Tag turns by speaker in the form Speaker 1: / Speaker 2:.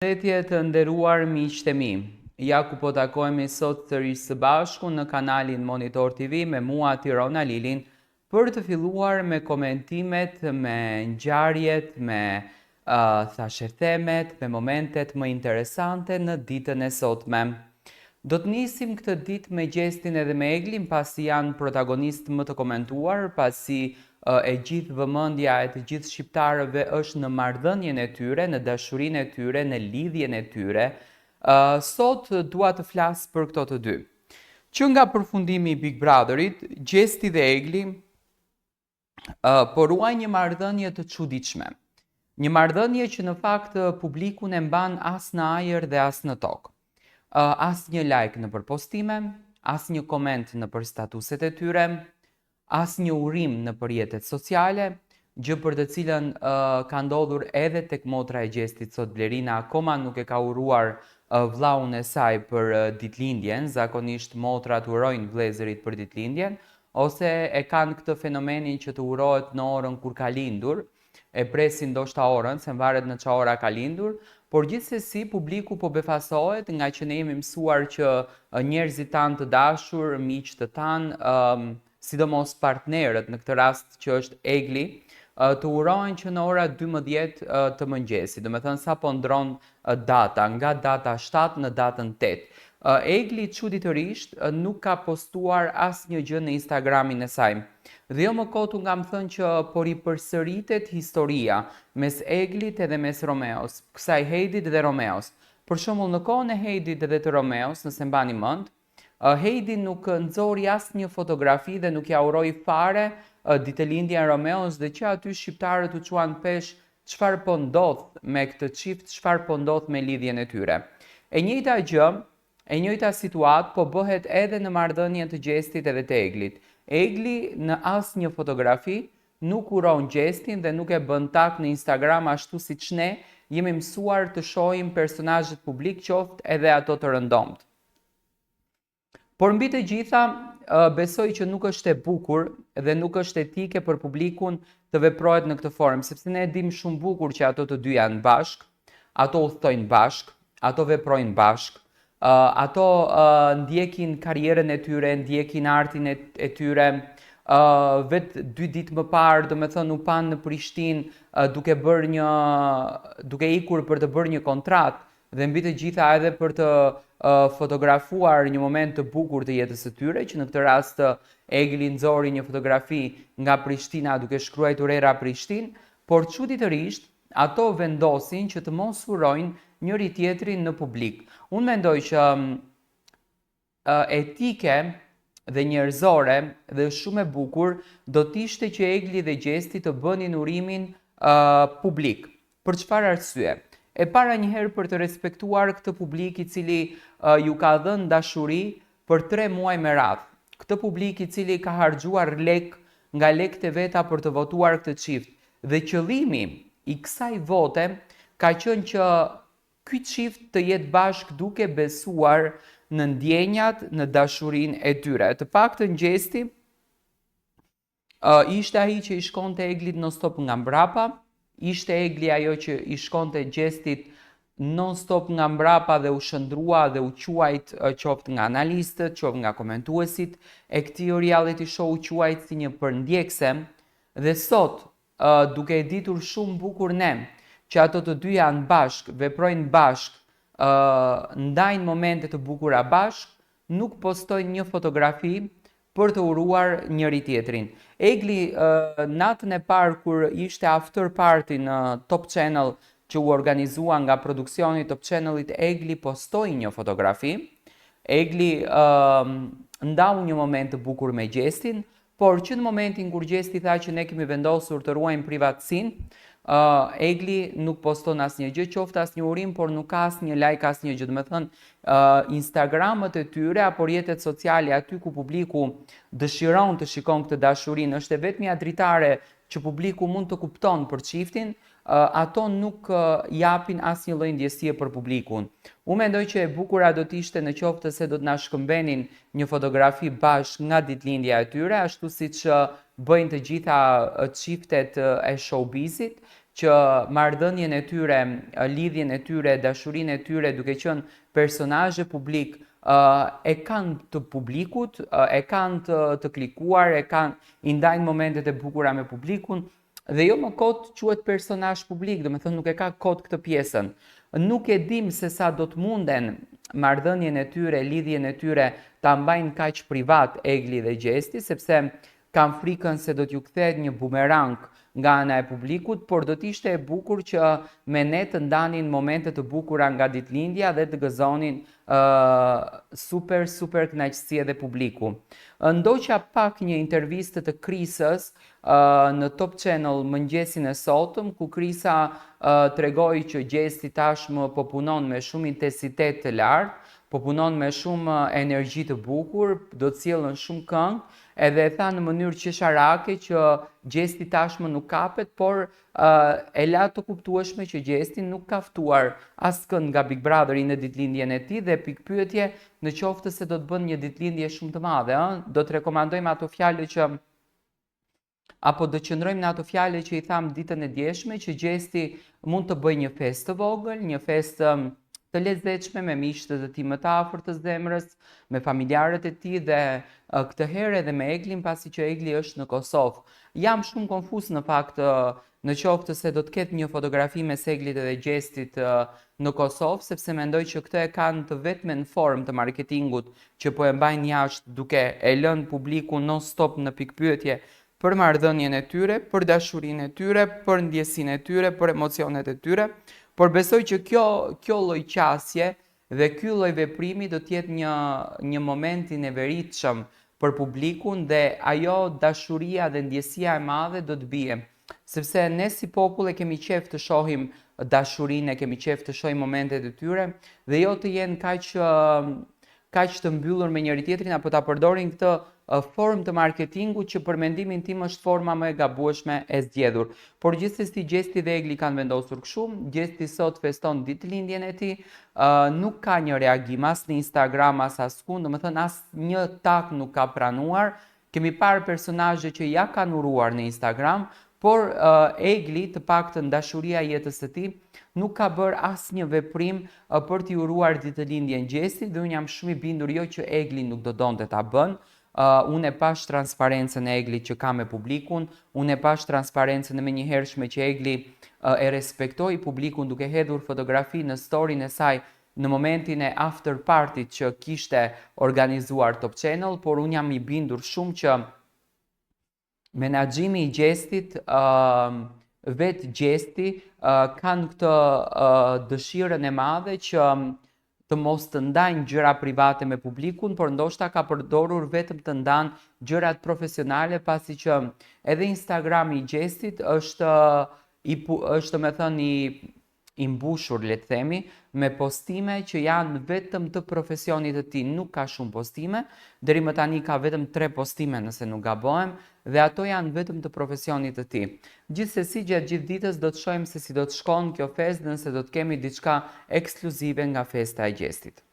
Speaker 1: Përshëndetje të nderuar miqtë e mi. Ja ku po takohemi sot sërish së bashku në kanalin Monitor TV me mua Tirona Lilin për të filluar me komentimet, me ngjarjet, me thashethemet, me momentet më interesante në ditën e sotme. Do të nisim këtë ditë me Gjestin edhe me Eglin, pasi janë protagonistë më të komentuar, pasi e gjithë vëmendja e të gjithë shqiptarëve është në marrëdhënien e tyre, në dashurinë e tyre, në lidhjen e tyre. Sot dua të flas për këto të dy. Që nga përfundimi i Big Brotherit, Gjesti dhe Egli po ruajnë një marrëdhënie të çuditshme. Një marrëdhënie që në fakt publikun e mban as në ajër dhe as në tokë. As një like në përpostime, as një koment në për statuset e tyre, as një urim në përjetet sociale, gjë për të cilën ka ndodhur edhe tek motra e Gjestit sot. Blerina akoma nuk e ka uruar vllaun e saj për ditëlindjen, zakonisht motrat urojnë vëllezërit për ditëlindjen, ose e kanë këtë fenomenin që të urohet në orën kur ka lindur, e presin ndoshta orën, se varet në çfarë ora ka lindur, por gjithsesi publiku po befasohet nga që ne jemi mësuar që njerëzit tanë të dashur, miq të tanë, sidomos partnerët në këtë rast që është Egli, të urojnë që në ora 12 të mëngjesit, do me thënë sa po ndron data, nga data 7 në datën 8. Egli çuditërisht nuk ka postuar asnjë gjë në Instagramin e saj. Dhe jo më kotu nga më thënë që po ripërsëritet historia mes Eglit edhe mes Romeos, kësaj Heidit dhe Romeos. Për shembull, në kohën e Heidit dhe të Romeos, nëse mbani mend, Heidi nuk nxori asnjë fotografi dhe nuk ja uroi fare ditëlindjen Romeos, dhe që aty shqiptarët u quan pesh çfarë po ndodh me këtë çift, çfarë po ndodh me lidhjen e tyre. E njëjta gjë, e njëjta situatë po bëhet edhe në marrëdhënien të Gjestit edhe të Eglit. Egli në asnjë fotografi nuk uron Gjestin dhe nuk e bën tag në Instagram ashtu siç ne jemi mësuar të shohim personazhet publik, qoftë edhe ato të rëndomt. Por mbi të gjitha, besoj që nuk është e bukur dhe nuk është etike për publikun të veprohet në këtë formë, sepse ne e dim shumë bukur që ato të dy janë bashk, ato udhtojnë bashk, ato veprojnë bashk, ato ndjekin karrierën e tyre, ndjekin artin e tyre. Vetë 2 ditë më parë, do me thënë, u panë në Prishtinë duke ikur për të bërë një kontratë, dhe mbi të gjitha edhe për të fotografuar një moment të bukur të jetës së tyre, që në këtë rast Egli nxori një fotografi nga Prishtina duke shkruar Urera Prishtinë, por çuditërisht ato vendosin që të mos urojnë njëri tjetrin në publik. Unë mendoj që etike dhe njerëzore dhe shumë e bukur do t'ishte që Egli dhe Gjesti të bënin urimin publik. Për çfarë arsye? E para njëherë për të respektuar këtë publik i cili ju ka dhënë dashuri për 3 muaj me radhë. Këtë publik i cili ka harxuar nga lekët e veta për të votuar këtë çift. Dhe qëllimi i kësaj vote ka qenë që ky çift të jetë bashk duke besuar në ndjenjat, në dashurinë e tyre. Të paktën Gjesti ishte ai që i shkonte Eglit non stop nga mbrapa. Ishte Egli ajo që i shkonte Gjestit non stop nga mbrapa dhe u shëndrua dhe u quajt qoftë nga analistët, qoftë nga komentuesit e këtij reality show, u quajt si një përndjekse. Dhe sot, duke e ditur shumë bukur ne që ato të dy janë bashk, veprojnë bashk, ndajnë momente të bukura bashk, nuk postojnë një fotografi për të uruar njëri tjetrin. Egli natën e parë kur ishte after party në Top Channel që u organizua nga produksioni Top Channelit, Egli postoi një fotografi. Egli ndau një moment të bukur me Gjestin, por që në momentin kur Gjesti tha që ne kemi vendosur të ruajmë privatësinë, Egli nuk poston asnjë gjë, qoftë asnjë urim, por nuk ka asnjë like, asnjë gjë. Do të thënë, Instagramët e tyre apo rrjetet sociale aty ku publiku dëshiron të shikon këtë dashurinë, është vetmja dritare që publiku mund të kupton për çiftin, ato nuk japin asnjë lloj ndjesie për publikun. Unë mendoj që e bukura do t'ishte në qoftë se do të na shkëmbenin një fotografi bashkë nga ditëlindja e tyre, ashtu siç bëjnë të gjitha çiftet e showbizit, që marrëdhënien e tyre, lidhjen e tyre, dashurinë e tyre duke qenë personazhe publik, e kanë të publikut, e kanë të klikuar, i ndajnë momentet e bukura me publikun, dhe jo më kot quhet personazh publik, do me thënë nuk e ka kot këtë pjesën. Nuk e dim se sa do të munden marrëdhënien e tyre, lidhjen e tyre ta mbajnë kaq privat Egli dhe Gjesti, sepse kam frikën se do t'ju kthehet një bumerang nga ana e publikut, por do t'ishte e bukur që me ne të ndanin momente të bukura nga ditëlindja dhe të gëzonin super kënaqësi edhe publiku. Ndoqa pak një intervistë të Krisës në Top Channel mëngjesin e sotëm, ku Krisa tregoi që Gjesti tashmë po punon me shumë intensitet të lartë, po punon me shumë energji të bukur, do të sjellën shumë këngë, edhe e tha në mënyrë qesharake që Gjesti tashmë nuk kapet, por e la të kuptueshme që Gjesti nuk ka ftuar askënd nga Big Brotheri në ditëlindjen e tij dhe pikpyetje në qoftë se do të bën një ditëlindje shumë të madhe, do të rekomandojmë ato fjalë që apo do qëndrojmë në ato fjalë që i tham ditën e djeshme, që Gjesti mund të bëjë një festë të vogël, një festë të lezetshme me miqtë e tij më të afërt të zemrës, me familjarët e tij dhe këtë herë edhe me Eglin, pasi që Egli është në Kosovë. Jam shumë konfuz në fakt në qoftë se do të ketë një fotografi mes Eglit dhe Gjestit në Kosovë, sepse mendoj që këtë e kanë të vetmen formë të marketingut që po e mbajnë jashtë duke e lënë publikun non stop në pikpyetje për marrëdhënien e tyre, për dashurinë e tyre, për ndjesinë e tyre, për emocionet e tyre, por besoj që kjo lloj qasje dhe ky lloj veprimi do të jetë një moment i neveritshëm për publikun dhe ajo dashuria dhe ndjesia e madhe do të bie. Sepse ne si popull e kemi qejf të shohim dashurinë, kemi qejf të shohim momentet e tyre dhe jo të jenë kaq të mbyllur me njëri tjetrin apo ta përdorin këtë formë të marketingut që për mendimin tim është forma më e gabueshme e zgjedhur. Por gjithsesi Gjesti dhe Egli kanë vendosur kështu. Gjesti sot feston ditëlindjen e tij, nuk ka një reagim as në Instagram as askund, domethënë as një tak nuk ka pranuar. Kemi parë personazhe që ja kanë uruar në Instagram, por Egli, të paktën dashuria e jetës së tij, nuk ka bërë asnjë veprim për t'i uruar ditëlindjen Gjestit dhe unë jam shumë i bindur jo që Egli nuk do donte ta bën. Unë e pash transparencën e Eglit që ka me publikun, unë e pash transparencën e menjëhershme që Egli e respektoi publikun duke hedhur fotografi në storin e saj në momentin e after partyt që kishte organizuar Top Channel, por unë jam i bindur shumë që menaxhimi i Gjestit, vetë Gjesti, kanë këtë dëshirën e madhe që të mos të ndajnë gjëra private me publikun, por ndoshta ka përdorur vetëm të ndanë gjërat profesionale, pasi që edhe Instagrami i Gjestit është me thënë i mbushur, le të themi, me postime që janë vetëm të profesionit të tij. Nuk ka shumë postime, deri më tani ka vetëm 3 postime nëse nuk gabohem, dhe ato janë vetëm të profesionit të tij. Gjithsesi gjatë gjithë ditës do të shohim se si do të shkon kjo festë dhe nëse do të kemi diçka ekskluzive nga festa e Gjestit.